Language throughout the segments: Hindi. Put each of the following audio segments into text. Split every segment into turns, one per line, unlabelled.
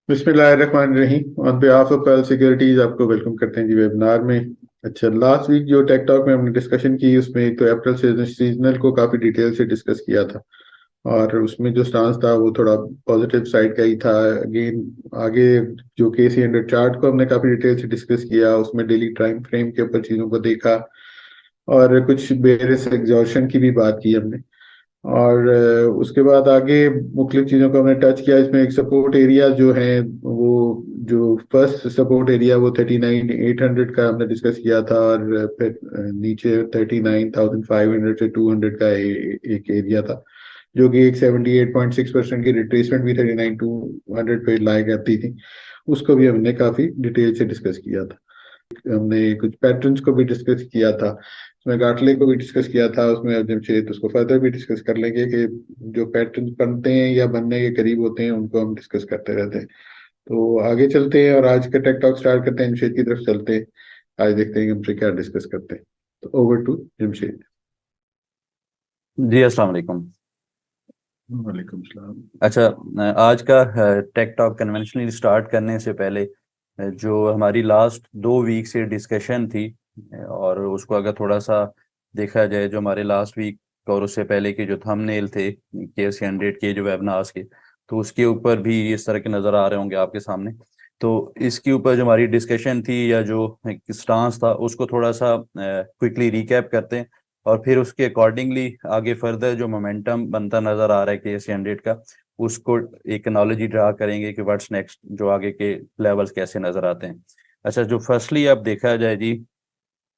बिस्मिल्लाहिर्रहमानिर्रहीम। On behalf of pearl securities आपको वेलकम करते हैं जी वेबिनार में। अच्छा, लास्ट वीक जो टेक टॉक में हमने डिस्कशन की उसमें एक तो अप्रैल सीजनल को काफ़ी डिटेल से डिस्कस किया था, और उसमें जो स्टांस था वो थोड़ा पॉजिटिव साइड का ही था। अगेन आगे जो KC100 चार्ट को हमने काफ़ी डिटेल से डिस्कस किया, उसमें डेली टाइम फ्रेम के ऊपर चीज़ों को देखा, और कुछ बेरिस एग्जॉर्शन की भी बात की हमने। और उसके बाद आगे मुख्तलिफ चीज़ों को हमने टच किया। इसमें एक सपोर्ट एरिया जो है वो, जो फर्स्ट सपोर्ट एरिया वो 39,800 का हमने डिस्कस किया था, और फिर नीचे 39,500 से 200 का एक एरिया था, जो कि एक 78.6% की रिट्रेसमेंट भी 39,200 पे लाई करती थी। उसको भी हमने काफ़ी डिटेल से डिस्कस किया था। हमने कुछ पैटर्न्स को भी डिस्कस किया था, उसमें गाटले को भी डिस्कस किया था, उसमें अब जमशेद उसको फर्दर भी डिस्कस कर लेंगे कि जो पैटर्न्स बनते हैं या बनने के करीब होते हैं उनको हम डिस्कस करते रहते हैं। तो आगे चलते हैं और आज का टेक टॉक स्टार्ट करते हैं। जमशेद की तरफ चलते हैं, आज देखते हैं कि हमसे क्या डिस्कस करते हैं। तो ओवर टू जमशेद।
जी अस्सलाम वालेकुम।
वालेकुम सलाम।
अच्छा, आज का टेक टॉक कन्वेंशनली स्टार्ट करने से पहले जो हमारी लास्ट 2 वीक से डिस्कशन थी, और उसको अगर थोड़ा सा देखा जाए, जो हमारे लास्ट वीक और उससे पहले के जो थंबनेल थे KC100 के जो वेबिनार्स के, तो उसके ऊपर भी इस तरह के नज़र आ रहे होंगे आपके सामने। तो इसके ऊपर जो हमारी डिस्कशन थी या जो स्टांस था उसको थोड़ा सा क्विकली रिकैप करते हैं, और फिर उसके अकॉर्डिंगली आगे फर्दर जो मोमेंटम बनता नजर आ रहा है KC100 का, उसको एक एनालॉजी ड्रा करेंगे कि व्हाट्स नेक्स्ट, जो आगे के लेवल्स कैसे नजर आते हैं। अच्छा, जो फर्स्टली अब देखा जाए जी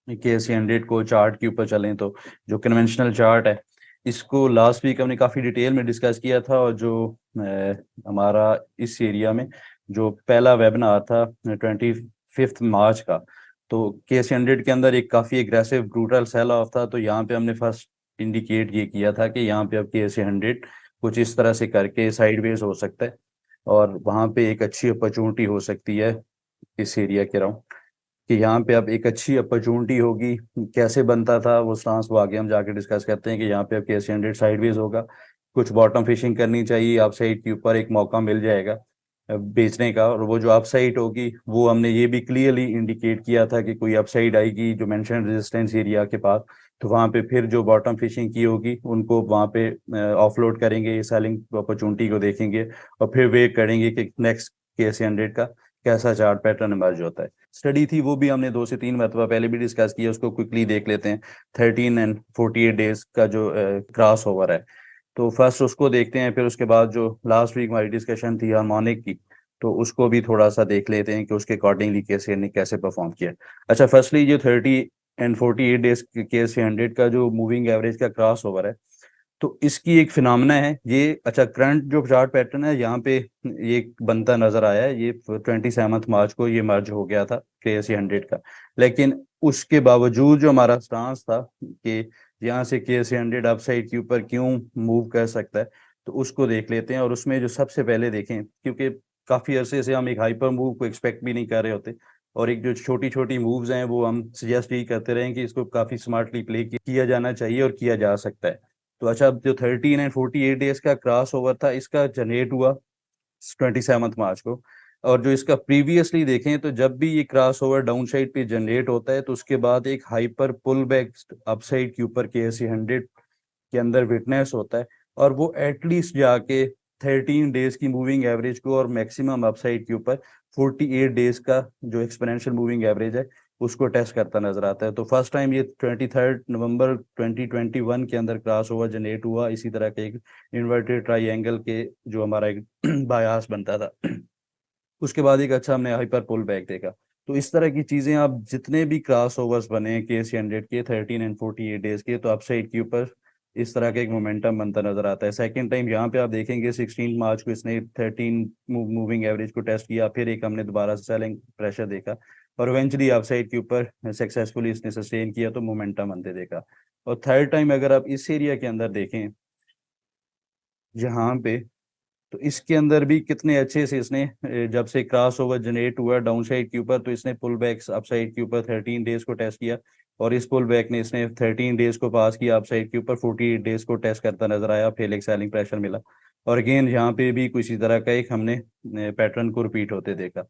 KC100 को चार्ट के ऊपर चलें, तो जो कन्वेंशनल चार्ट है इसको लास्ट वीक हमने काफ़ी डिटेल में डिस्कस किया था, और जो हमारा इस एरिया में जो पहला वेबिनार था 25 मार्च का, तो KC100 के अंदर एक काफ़ी एग्रेसिव ब्रूटल सेल ऑफ था। तो यहाँ पे हमने फर्स्ट इंडिकेट ये किया था कि यहाँ पे अब KC100 कुछ इस तरह से करके साइडवेज हो सकता है, और वहाँ पे एक अच्छी अपॉर्चुनिटी हो सकती है इस एरिया के अराउंड, कि यहाँ पे अब एक अच्छी अपॉर्चुनिटी होगी। कैसे बनता था वो स्टांस, वो आगे हम जाके डिस्कस करते हैं कि यहाँ पे अब KC100 साइडवेज होगा, कुछ बॉटम फिशिंग करनी चाहिए, अप साइड के ऊपर एक मौका मिल जाएगा बेचने का, और वो जो अप साइड होगी वो हमने ये भी क्लियरली इंडिकेट किया था कि कोई अप साइड आएगी जो मेंशन रेजिस्टेंस एरिया के पास, तो वहाँ पे फिर जो बॉटम फिशिंग की होगी उनको वहाँ पे ऑफलोड करेंगे, सेलिंग अपॉर्चुनिटी को देखेंगे, और फिर वेट करेंगे कि नेक्स्ट KC100 का कैसा चार्ट पैटर्न इमर्ज होता है। स्टडी थी वो भी हमने 2 से 3 मरतबा पहले भी डिस्कस किया, उसको क्विकली देख लेते हैं। 13 एंड 48 डेज का जो क्रॉस ओवर है, तो फर्स्ट उसको देखते हैं, फिर उसके बाद जो लास्ट वीक हमारी डिस्कशन थी हार्मोनिक की, तो उसको भी थोड़ा सा देख लेते हैं कि उसके अकॉर्डिंगली कैसे ने कैसे परफॉर्म किया। अच्छा, फर्स्टली जो 30 एंड 48 डेज KC100 का जो मूविंग एवरेज का क्रॉस ओवर है, तो इसकी एक फिनोमेना है ये। अच्छा, करंट जो चार्ट पैटर्न है यहाँ पे ये बनता नजर आया है, ये 27 मार्च को ये मर्ज हो गया था KC100 का। लेकिन उसके बावजूद जो हमारा स्टांस था कि यहाँ से KC100 अपसाइड के ऊपर क्यों मूव कर सकता है, तो उसको देख लेते हैं। और उसमें जो सबसे पहले देखें, क्योंकि काफी अरसे से हम एक हाइपर मूव को एक्सपेक्ट भी नहीं कर रहे होते, और एक जो छोटी छोटी मूव्स हैं वो हम सजेस्ट यही करते रहे कि इसको काफी स्मार्टली प्ले किया जाना चाहिए और किया जा सकता है। तो अच्छा, अब जो 13 एंड 48 डेज का क्रॉस ओवर था इसका जनरेट हुआ 27 मार्च को, और जो इसका प्रीवियसली देखें तो जब भी ये क्रॉस ओवर डाउन साइड पे जनरेट होता है तो उसके बाद एक हाइपर पुल बैक अपसाइड के ऊपर KC100 के अंदर विटनेस होता है, और वो एटलीस्ट जाके 13 डेज की मूविंग एवरेज को और मैक्सिमम अपसाइड के ऊपर 48 डेज का जो एक्सपोनेंशियल मूविंग एवरेज है उसको टेस्ट करता नजर आता है। तो फर्स्ट टाइम ये 23 नवंबर 2021 के अंदर क्रॉस ओवर जनरेट हुआ इसी तरह के एक इन्वर्टेड ट्राइंगल के, जो हमारा एक बायास बनता था। उसके बाद एक अच्छा हमने हाइपर पुल बैक देखा। तो इस तरह की चीजें, आप जितने भी क्रॉस ओवर्स बने KC100 के 13 एंड 48 डेज के, तो अपसाइड के ऊपर इस तरह का एक मोमेंटम बनता नजर आता है। सेकंड टाइम यहाँ पे आप देखेंगे 16 मार्च को इसने 13 मूविंग एवरेज को टेस्ट किया, फिर एक हमने दोबारा से सेलिंग प्रेशर देखा, और इवेंचुअली अपसाइड के ऊपर सक्सेसफुली इसने सस्टेन किया, तो मोमेंटम बनते देखा। और थर्ड टाइम अगर आप इस एरिया के अंदर देखें यहाँ पे, तो इसके अंदर भी कितने अच्छे से इसने जब से क्रॉस ओवर जनरेट हुआ डाउन साइड के ऊपर, तो इसने पुल बैक अप साइड के ऊपर 13 डेज को टेस्ट किया, और इस पुल बैक ने इसने 13 डेज को पास किया, अप साइड के ऊपर 48 डेज को टेस्ट करता नजर आया, फिर एक सेलिंग प्रेशर मिला। और अगेन यहाँ पे भी किसी तरह का एक हमने पैटर्न को रिपीट होते देखा।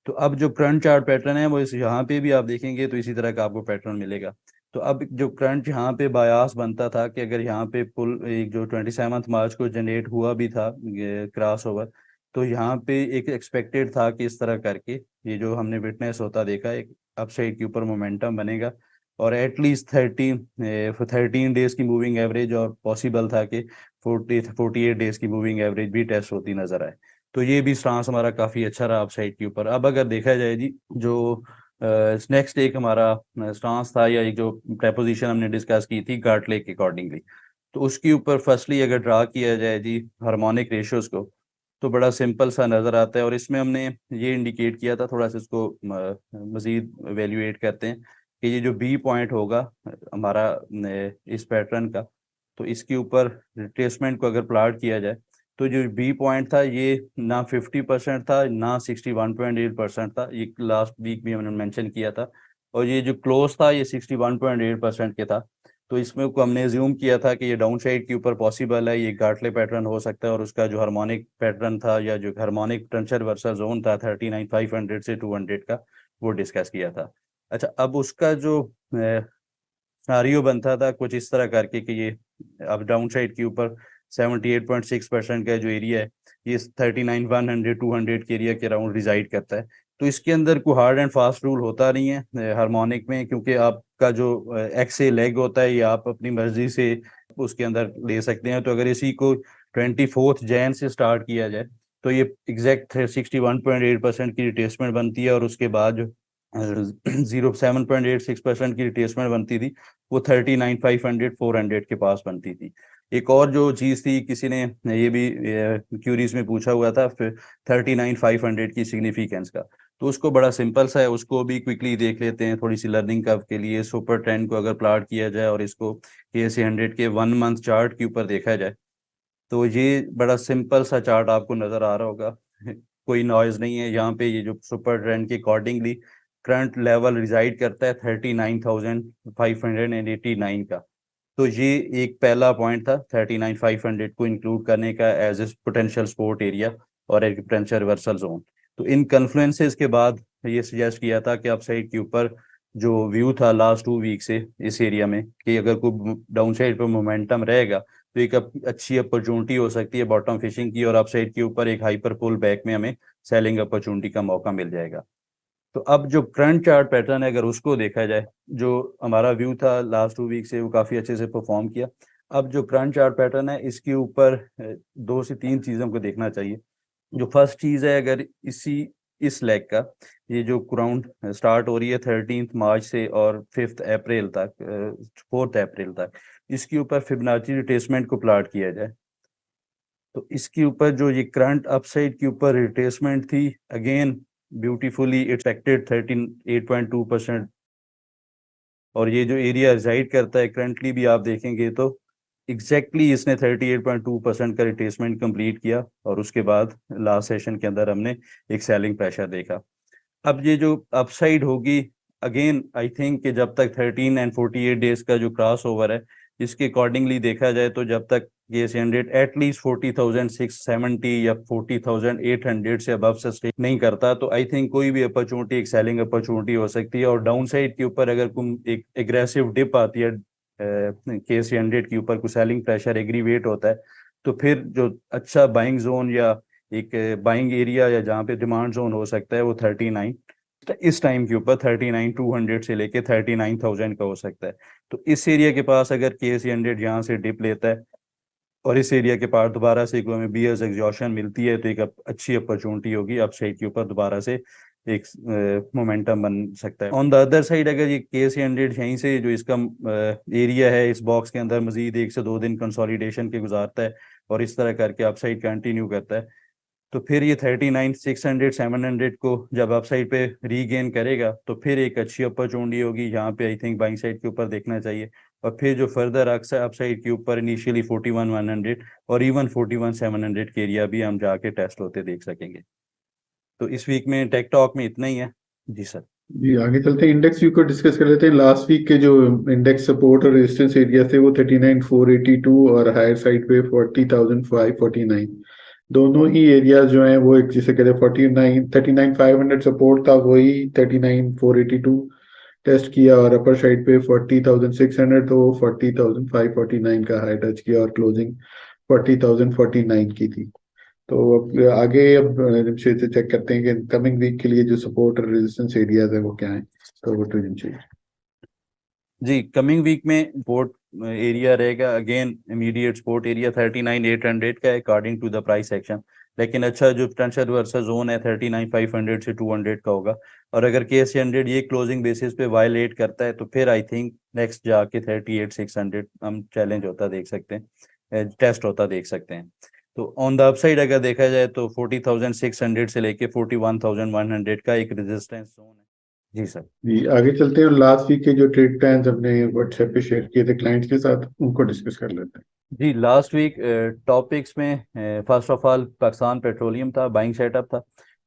तो अब जो करंट चार्ट पैटर्न है वो इस यहाँ पे भी आप देखेंगे तो इसी तरह का आपको पैटर्न मिलेगा। तो अब जो करंट यहाँ पे बायास बनता था कि अगर यहाँ पे पुल एक जो 27 मार्च को जनरेट हुआ भी था क्रॉस ओवर, तो यहाँ पे एक एक्सपेक्टेड था कि इस तरह करके ये जो हमने विटनेस होता देखा एक अपसाइड के ऊपर मोमेंटम बनेगा और एटलीस्ट 13 डेज की मूविंग एवरेज और पॉसिबल था कि 48 डेज की मूविंग एवरेज भी टेस्ट होती नजर आए। तो ये भी स्टांस हमारा काफी अच्छा रहा अपसाइड के ऊपर। अब अगर देखा जाए जी जो नेक्स्ट एक हमारा स्टांस था या एक जो प्रपोजिशन हमने डिस्कस की थी गार्टले के अकॉर्डिंगली, तो उसके ऊपर फर्स्टली अगर ड्रा किया जाए जी हार्मोनिक रेशियोज को, तो बड़ा सिंपल सा नज़र आता है। और इसमें हमने ये इंडिकेट किया था, थोड़ा सा इसको मज़ीद वैल्यूएट करते हैं कि ये जो बी पॉइंट होगा हमारा इस पैटर्न का, तो इसके ऊपर रिट्रेसमेंट को अगर प्लाट किया जाए तो जो बी पॉइंट था ये ना 50% था ना 61.8% था, ये लास्ट वीक भी हमने मेंशन किया था। और ये जो क्लोज था ये 61.8% के था। तो इसमें को हमने ज्यूम किया था कि ये डाउन साइड के ऊपर पॉसिबल है, ये गार्टले पैटर्न हो सकता है। और उसका जो हार्मोनिक पैटर्न था या जो हार्मोनिक टेंसर वर्सल जोन था 39,500 से 200 का, वो डिस्कस किया था। अच्छा, अब उसका जो सिनारियो बनता था कुछ इस तरह करके कि ये अब डाउन साइड के ऊपर 78.6% का जो एरिया है ये 39,100 200 के एरिया के अराउंड रिजाइड करता है। तो इसके अंदर कोई हार्ड एंड फास्ट रूल होता नहीं है हार्मोनिक में, क्योंकि आपका जो एक्स ए लेग होता है ये आप अपनी मर्जी से उसके अंदर ले सकते हैं। तो अगर इसी को 24 जैन से स्टार्ट किया जाए तो ये एग्जैक्ट 61.8% की रिट्रेसमेंट बनती है। और उसके बाद जो 7.86% की रिट्रेसमेंट बनती थी वो 39,500 400 के पास बनती थी। एक और जो चीज़ थी किसी ने ये भी क्यूरीज में पूछा हुआ था फिर 39,500 की सिग्निफिकेंस का, तो उसको बड़ा सिंपल सा है, उसको भी क्विकली देख लेते हैं थोड़ी सी लर्निंग कर्व के लिए। सुपर ट्रेंड को अगर प्लाट किया जाए और इसको KC100 के 1 मंथ चार्ट के ऊपर देखा जाए तो ये बड़ा सिंपल सा चार्ट आपको नजर आ रहा होगा। कोई नॉइज नहीं है यहाँ पे। ये जो सुपर ट्रेंड के अकॉर्डिंगली करंट लेवल रिजाइड करता है 39,589 का। तो ये एक पहला पॉइंट था 39,500 को इंक्लूड करने का as a potential support area और एक पोटेंशियल रिवर्सल जोन। तो इन कन्फ्लुएंसेस के बाद ये सजेस्ट किया था कि अपसाइड के ऊपर जो व्यू था लास्ट 2 वीक से इस एरिया में कि अगर कोई डाउन साइड पर मोमेंटम रहेगा तो एक अच्छी अपॉर्चुनिटी हो सकती है बॉटम फिशिंग की, और अपसाइड के ऊपर एक हाइपर पुल बैक में हमें सेलिंग अपॉर्चुनिटी का मौका मिल जाएगा। तो अब जो करंट चार्ट पैटर्न है अगर उसको देखा जाए, जो हमारा व्यू था लास्ट 2 वीक से वो काफ़ी अच्छे से परफॉर्म किया। अब जो करंट चार्ट पैटर्न है इसके ऊपर 2 से 3 चीज़ों को देखना चाहिए। जो फर्स्ट चीज़ है, अगर इस लेग का ये जो क्राउंड स्टार्ट हो रही है 13 मार्च से और 5 अप्रैल तक 4 अप्रैल तक, इसके ऊपर फिबोनाची रिट्रेसमेंट को प्लाट किया जाए तो इसके ऊपर जो ये करंट अपसाइड के ऊपर रिट्रेसमेंट थी अगेन ब्यूटीफुली एक्सपेक्टेड 38.2%। और ये जो एरिया रिजाइड करता है करंटली भी आप देखेंगे तो एग्जैक्टली इसने 38.2% का रिट्रेसमेंट कंप्लीट किया और उसके बाद लास्ट सेशन के अंदर हमने एक सेलिंग प्रेशर देखा। अब ये जो अपसाइड होगी अगेन आई थिंक कि जब तक 13 एंड 48 डेज का जो क्रॉस ओवर है इसके अकॉर्डिंगली देखा जाए तो जब तक KC100 एटलीस्ट 40,670 या 40,800 से अबव सस्टेन नहीं करता तो आई थिंक कोई भी अपॉर्चुनिटी एक सेलिंग अपॉर्चुनिटी हो सकती है। और डाउन साइड के ऊपर अगर कोई एक एग्रेसिव डिप आती है KC100 के ऊपर कोई सेलिंग प्रेशर एग्रीवेट होता है तो फिर जो अच्छा बाइंग जोन या एक बाइंग एरिया या जहाँ पे डिमांड जोन हो सकता है वो 39 इस टाइम के ऊपर 39,200 से लेके 39,000 का हो सकता है। तो इस एरिया के पास अगर KC100 यहाँ से डिप लेता है और इस एरिया के पास दोबारा से हमें बियर्स एग्जॉशन मिलती है तो एक अच्छी अपॉर्चुनिटी होगी अपसाइड के ऊपर दोबारा से एक मोमेंटम बन सकता है। ऑन द अदर साइड अगर ये KC100 यहीं से जो इसका एरिया है इस बॉक्स के अंदर मजीद 1 से 2 दिन कंसोलिडेशन के गुजारता है और इस तरह करके अपसाइड कंटिन्यू करता है तो फिर ये 39,600 700 को जब अपसाइड पे रीगेन करेगा तो फिर एक अच्छी अपॉर्चुनिटी होगी। यहाँ पे आई थिंक बाइंग साइड के ऊपर देखना चाहिए और फिर जो फर्दर अपसाइड के ऊपर इनिशियली 41,100 और इवन 41,700 के एरिया भी हम जाके टेस्ट होते देख सकेंगे। तो इस वीक में टेक टॉक में इतना ही है जी सर।
जी आगे चलते हैं, इंडेक्स व्यू को डिस्कस कर लेते हैं। लास्ट वीक के जो इंडेक्स सपोर्ट और रेजिस्टेंस एरिया थे वो 39,482 और हायर साइड पे 40,549। दोनों ही एरियाज जो हैं वो एक जिसे कहते हैं 39,500 सपोर्ट था, वही 39,482 टेस्ट किया, और अपर साइड पे 40,600 तो 40,549 का हाई टच किया, और क्लोजिंग 40,049 की थी। तो अब आगे अब जमशेद से चेक करते हैं कि कमिंग वीक के लिए जो सपोर्ट और रेजिस्टेंस एरियाज है वो क्या है। तो वो टू जमशेद।
जी, कमिंग वीक में सपोर्ट एरिया रहेगा अगेन, इमीडिएट सपोर्ट एरिया 39,800 का है according to the price action. लेकिन अच्छा जो पोटेंशियल रिवर्सल जोन है 39,500 से 200 का होगा। और अगर KC 100 ये क्लोजिंग बेसिस पे वायलेट करता है तो फिर आई थिंक नेक्स्ट जाके 38,600 हम चैलेंज होता देख सकते हैं, टेस्ट होता देख सकते हैं। तो ऑन द अपसाइड अगर देखा जाए तो 40,600 से लेके 41,100 का एक रेजिस्टेंस जोन है। जी सर।
जी आगे चलते हैं, और लास्ट वीक के जो ट्रेड प्लान्स हमने व्हाट्सएप पे शेयर किए थे क्लाइंट्स के साथ, उनको डिस्कस कर लेते हैं।
जी, लास्ट वीक टॉपिक्स में first of all Pakistan petroleum था, बाइंग सेटअप था।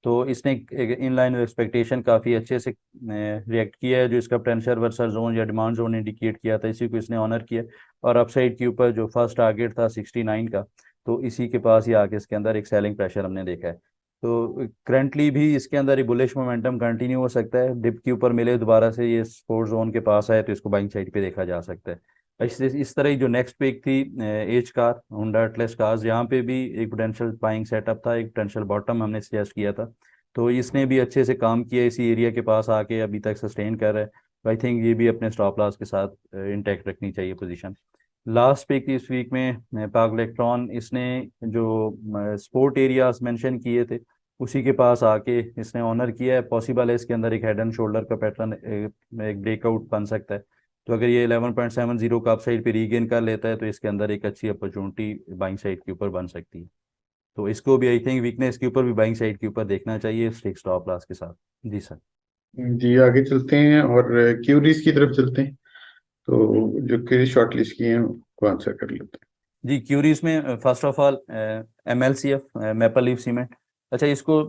तो इसने इन लाइन एक्सपेक्टेशन काफ़ी अच्छे से रिएक्ट किया है। जो इसका पोटेंशियल रिवर्सल जोन या डिमांड जोन इंडिकेट किया था इसी को इसने ऑनर किया। और अपसाइड के ऊपर जो फर्स्ट टारगेट था 69 का, तो इसी के पास ही आके इसके अंदर एक सेलिंग प्रेशर हमने देखा है। तो करंटली भी इसके अंदर बुलिश मोमेंटम कंटिन्यू हो सकता है। डिप के ऊपर मिले दोबारा से ये सपोर्ट जोन के पास आए तो इसको बाइंग साइड पे देखा जा सकता है। इस तरह ही जो नेक्स्ट पिक थी as car Honda Atlas Cars, यहाँ पे भी एक पोटेंशियल बाइंग सेटअप था, एक पोटेंशियल बॉटम हमने सजेस्ट किया था। तो इसने भी अच्छे से काम किया, इसी एरिया के पास आके अभी तक सस्टेन कर रहा है। तो आई थिंक ये भी अपने स्टॉप लॉस के साथ इंटैक्ट रखनी चाहिए पोजीशन। लास्ट पिक इस वीक में पाक इलेक्ट्रॉन, इसने जो स्पोर्ट एरियाज मेंशन किए थे उसी के पास आके इसने ऑनर किया है। पॉसिबल है इसके अंदर एक हेड एंड शोल्डर का पैटर्न, एक ब्रेकआउट बन सकता है। तो अगर ये 11.70 का अपसाइड पे रीगेन कर लेता है तो इसके अंदर एक अच्छी अपॉर्चुनिटी बाइंग साइड के ऊपर बन सकती है। तो इसको भी आई थिंक वीकनेस के ऊपर भी बाइंग साइड के ऊपर देखना चाहिए स्टिक स्टॉप लॉस के साथ। जी सर।
जी आगे चलते हैं और क्यूरीज की तरफ चलते हैं। तो जो क्यूरी शॉर्ट लिस्ट की हैं उनको आंसर कर लेते
जी, क्यूरीज में first of all MLCF, maple leaf cement. अच्छा, इसको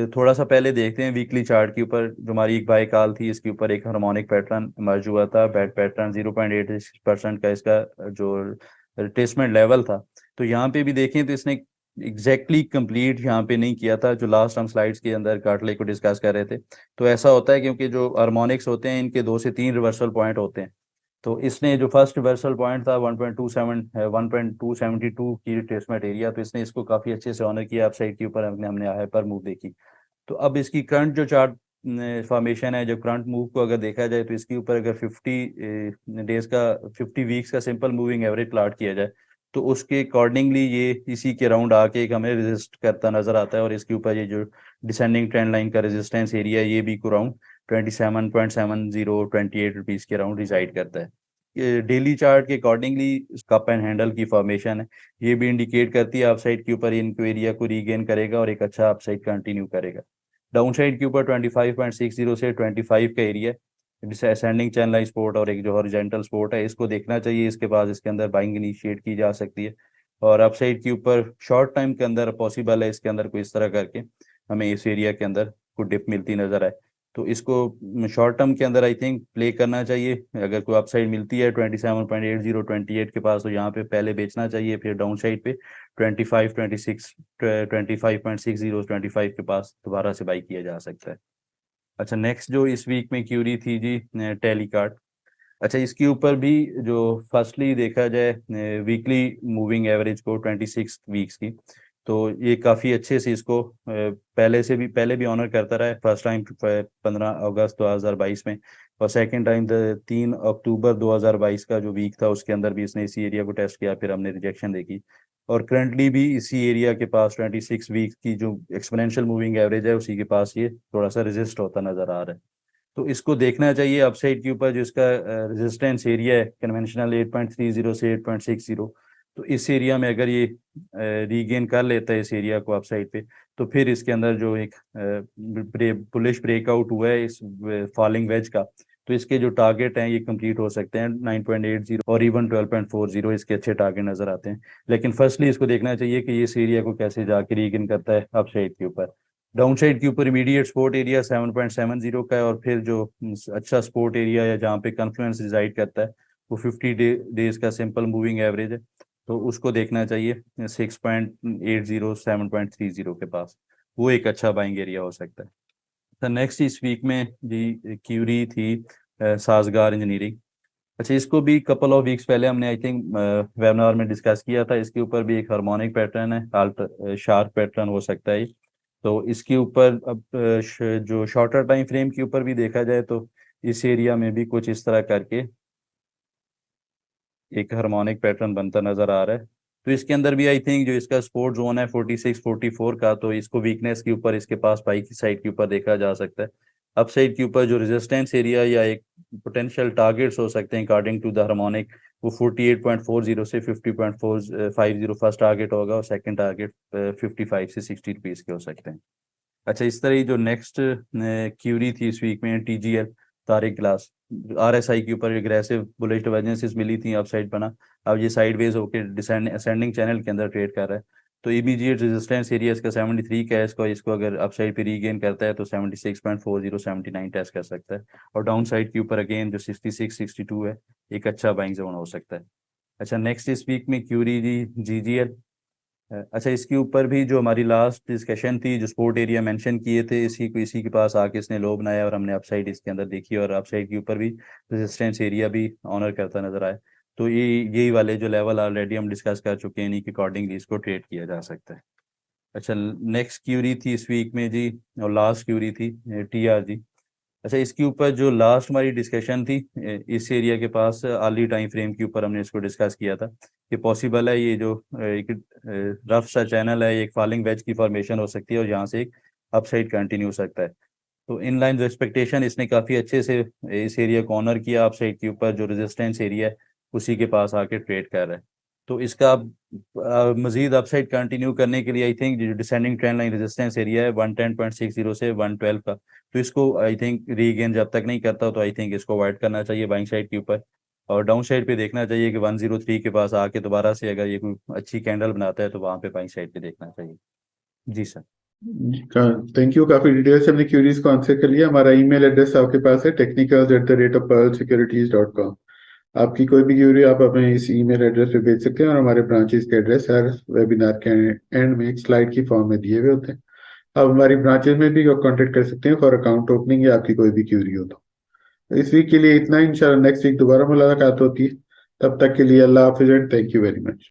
थोड़ा सा पहले देखते हैं वीकली चार्ट के ऊपर। जो हमारी एक बाई कॉल थी इसके ऊपर एक हार्मोनिक पैटर्न इमर्ज हुआ था, बैड पैटर्न 0.86% का इसका जो रिट्रेसमेंट लेवल था। तो यहाँ पे भी देखें तो इसने एग्जैक्टली कंप्लीट यहाँ पे नहीं किया था, जो लास्ट हम स्लाइड्स के अंदर कार्टले को डिस्कस कर रहे थे। तो ऐसा होता है क्योंकि जो हार्मोनिक्स होते हैं इनके 2 से 3 रिवर्सल पॉइंट होते हैं। तो इसने जो फर्स्ट रिवर्सल पॉइंट था 1.272 की रिट्रेसमेंट एरिया, तो इसने इसको काफ़ी अच्छे से ऑनर किया। अपसाइड के ऊपर हमने हमने हाइपर मूव देखी। तो अब इसकी करंट जो चार्ट फॉर्मेशन है, जो करंट मूव को अगर देखा जाए तो इसके ऊपर अगर 50 डेज का 50 वीक्स का सिंपल मूविंग एवरेज प्लाट किया जाए तो उसके अकॉर्डिंगली ये इसी के राउंड आके एक हमें रेजिस्ट करता नजर आता है। और इसके ऊपर ये जो डिसेंडिंग ट्रेंड लाइन का रेजिस्टेंस एरिया ये भी को राउंड 27.70 28 रुपीज़ के राउंड रिसाइड करता है। डेली चार्ट के अकॉर्डिंगली कप एंड हैंडल की फॉर्मेशन है, ये भी इंडिकेट करती है अपसाइड के ऊपर इनको एरिया को रीगेन करेगा और एक अच्छा अपसाइड कंटिन्यू करेगा। डाउन साइड के ऊपर 25.60 से 25 का एरिया है, जिसे असेंडिंग चैनल लाइन सपोर्ट और एक जो हॉरिजॉन्टल सपोर्ट है इसको देखना चाहिए। इसके बाद इसके अंदर बाइंग इनिशिएट की जा सकती है। और अपसाइड के ऊपर शॉर्ट टाइम के अंदर पॉसिबल है इसके अंदर कोई इस तरह करके हमें इस एरिया के अंदर कोई डिप मिलती नजर आए तो इसको शॉर्ट टर्म के अंदर आई थिंक प्ले करना चाहिए। अगर कोई अपसाइड मिलती है 27.80 28 के पास तो यहाँ पे पहले बेचना चाहिए, फिर डाउन साइड पे 25 26 25.60 25 के पास दोबारा से बाई किया जा सकता है। अच्छा, नेक्स्ट जो इस वीक में क्यूरी थी जी टेलीकार्ट। अच्छा, इसके ऊपर भी जो फर्स्टली देखा जाए वीकली मूविंग एवरेज को 26 वीक्स की, तो ये काफ़ी अच्छे से इसको पहले भी ऑनर करता रहा है। फर्स्ट टाइम 15 अगस्त 2022 में, और सेकंड टाइम 3 अक्टूबर 2022 का जो वीक था उसके अंदर भी इसने इसी एरिया को टेस्ट किया, फिर हमने रिजेक्शन देखी। और करंटली भी इसी एरिया के पास 26 वीक की जो एक्सपोनेंशियल मूविंग एवरेज है उसी के पास ये थोड़ा सा रेजिस्ट होता नजर आ रहा है। तो इसको देखना चाहिए अपसाइड के ऊपर जो इसका रेजिस्टेंस एरिया है कन्वेंशनल 8.30 से 8.60। तो इस एरिया में अगर ये रीगेन कर लेता है इस एरिया को अपसाइड पे, तो फिर इसके अंदर जो एक बुलिश ब्रेकआउट हुआ है इस फॉलिंग वेज का, तो इसके जो टारगेट हैं ये कंप्लीट हो सकते हैं 9.80 और इवन 12.40 इसके अच्छे टारगेट नजर आते हैं। लेकिन फर्स्टली इसको देखना चाहिए कि ये इस एरिया को कैसे जाके रीगेन करता है अपसाइड के ऊपर। डाउन साइड के ऊपर इमीडिएट सपोर्ट एरिया 7.70 का है, और फिर जो अच्छा सपोर्ट एरिया है जहाँ पे कॉन्फ्लुएंस रिजाइड करता है वो 50 डेज का सिंपल मूविंग एवरेज है, तो उसको देखना चाहिए 6.80 7.30 के पास, वो एक अच्छा बाइंग एरिया हो सकता है। तो नेक्स्ट इस वीक में जी क्यूरी थी साजगार इंजीनियरिंग। अच्छा, इसको भी कपल ऑफ वीक्स पहले हमने आई थिंक वेबिनार में डिस्कस किया था। इसके ऊपर भी एक हार्मोनिक पैटर्न है, अल्ट शार्प पैटर्न हो सकता है। तो इसके ऊपर अब जो शॉर्टर टाइम फ्रेम के ऊपर भी देखा जाए तो इस एरिया में भी कुछ इस तरह करके एक हार्मोनिक पैटर्न बनता नजर आ रहा है। तो इसके अंदर भी आई थिंक जो इसका सपोर्ट जोन है 46 44 का, तो इसको वीकनेस के ऊपर इसके पास बाई की साइड के ऊपर देखा जा सकता है। अप साइड के ऊपर जो रेजिस्टेंस एरिया या एक पोटेंशियल टारगेट्स हो सकते हैं अकॉर्डिंग टू द हार्मोनिक, वो 48.40 से 50.450 फर्स्ट टारगेट होगा, और सेकंड टारगेट 55 से 60 रुपीज के हो सकते हैं। अच्छा, इस तरह ही जो नेक्स्ट क्यूरी थी इस वीक में TGL तारिक ग्लास, RSI के ऊपर एग्रेसिव बुलिश डिवर्जेंसेस मिली थी, अपसाइड बना, अब ये साइडवेज होकर डिसेंड असेंडिंग चैनल के अंदर ट्रेड कर रहा है। तो इमीडिएट रेजिस्टेंस एरिया इसका 73 का है, इसको अगर अपसाइड पे रीगेन करता है तो 76.40 79 टेस्ट कर सकता है, और डाउन साइड के ऊपर अगेन जो 66 62 है एक अच्छा बाइंग जोन हो सकता है। अच्छा, नेक्स्ट इस वीक में क्यूरी जी GGL। अच्छा, इसके ऊपर भी जो हमारी लास्ट डिस्कशन थी, जो सपोर्ट एरिया मेंशन किए थे, इसी के पास आके इसने लो बनाया और हमने अपसाइड इसके अंदर देखी, और अपसाइड के ऊपर भी रेजिस्टेंस एरिया भी ऑनर करता नजर आया। तो यही वाले जो लेवल ऑलरेडी हम डिस्कस कर चुके हैं, इन्हीं के अकॉर्डिंगली इसको ट्रेड किया जा सकता है। अच्छा, नेक्स्ट क्यूरी थी इस वीक में जी, और लास्ट क्यूरी थी TRG। अच्छा, इसके ऊपर जो लास्ट हमारी डिस्कशन थी इस एरिया के पास अर्ली टाइम फ्रेम के ऊपर हमने इसको डिस्कस किया था कि पॉसिबल है ये जो एक रफ सा चैनल है, एक फॉलिंग वेज की फॉर्मेशन हो सकती है, और यहाँ से एक अपसाइड कंटिन्यू हो सकता है। तो इन लाइन एक्सपेक्टेशन इसने काफ़ी अच्छे से इस एरिया को ऑनर किया, अपसाइड के ऊपर जो रेजिस्टेंस एरिया है उसी के पास आके ट्रेड कर रहा है। तो इसका मजीद अपसाइड कंटिन्यू करने के लिए आई थिंक जो descending trend line resistance area है 110.60 से 112 का, तो इसको आई थिंक रीगेन जब तक नहीं करता तो आई थिंक इसको अवॉइड करना चाहिए बाइंग साइड के ऊपर, और डाउन साइड पे देखना चाहिए कि 103 के पास आके दोबारा से अगर ये कोई अच्छी कैंडल बनाता है तो वहाँ पे बाइंग साइड पे देखना चाहिए। जी सर।
थैंक यू, काफी डिटेल से हमने क्यूरीज को आंसर कर लिया। हमारा ईमेल एड्रेस आपके पास है technicals@pearlsecurities.com। आपकी कोई भी क्यूरी आप हमें इस ईमेल एड्रेस पे भेज सकते हैं, और हमारे ब्रांचेस के एड्रेस हर वेबिनार के एंड में एक स्लाइड की फॉर्म में दिए हुए होते हैं। आप हमारी ब्रांचेस में भी कांटेक्ट कर सकते हैं फॉर अकाउंट ओपनिंग या आपकी कोई भी क्यूरी हो तो। इस वीक के लिए इतना ही, इंशाल्लाह नेक्स्ट वीक दोबारा मुलाकात होती है। तब तक के लिए अल्लाह हाफिज and thank you very much.